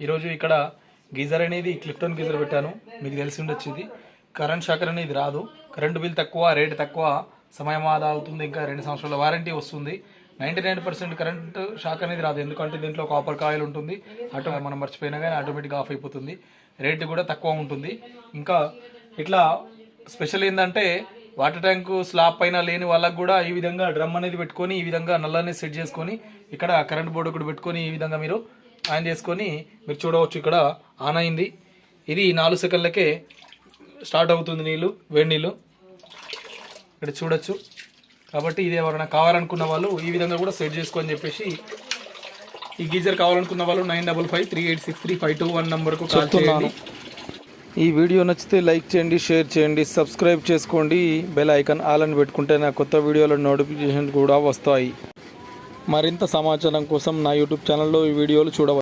ఈరోజు ఇక్కడ గీజర్ అనేది క్లిఫ్టన్ గీజర్ పెట్టాను. మీకు తెలిసి ఉండొచ్చు, ఇది కరెంట్ షాకర్ అనేది రాదు. కరెంటు బిల్ తక్కువ, రేట్ తక్కువ, సమయం ఆదా అవుతుంది, ఇంకా 2 సంవత్సరాల వారంటీ వస్తుంది. 99% కరెంట్ షాక్ అనేది రాదు, ఎందుకంటే దీంట్లో కాపర్ కాయిల్ ఉంటుంది. మనం మర్చిపోయినా కానీ ఆటోమేటిక్గా ఆఫ్ అయిపోతుంది. రేట్ కూడా తక్కువ ఉంటుంది. ఇంకా ఇట్లా స్పెషల్ ఏంటంటే వాటర్ ట్యాంక్ స్లాబ్ పైన లేని వాళ్ళకు కూడా ఈ విధంగా డ్రమ్ అనేది పెట్టుకొని ఈ విధంగా నల్లనే సెట్ చేసుకొని ఇక్కడ కరెంట్ బోర్డు ఒకటి పెట్టుకొని ఈ విధంగా మీరు ఆన్ చేసుకొని మీరు చూడవచ్చు. ఇక్కడ ఆన్ అయింది. ఇది 4 సెకండ్లకే స్టార్ట్ అవుతుంది నీళ్ళు, వేడి నీళ్ళు ఇక్కడ చూడొచ్చు. కాబట్టి ఇది ఎవరైనా కావాలనుకున్న వాళ్ళు ఈ విధంగా కూడా సెట్ చేసుకోని చెప్పేసి ఈ గీజర్ కావాలనుకున్న వాళ్ళు 9553863521 నెంబర్కు కాల్ చేయండి. ఈ వీడియో నచ్చితే లైక్ చేయండి, షేర్ చేయండి, సబ్స్క్రైబ్ చేసుకోండి. బెల్ ఐకాన్ ఆల్ అని పెట్టుకుంటే నా కొత్త వీడియోల నోటిఫికేషన్ కూడా వస్తాయి. మరింత సమాచారం కోసం నా యూట్యూబ్ ఛానల్లో ఈ వీడియోలు చూడవచ్చు.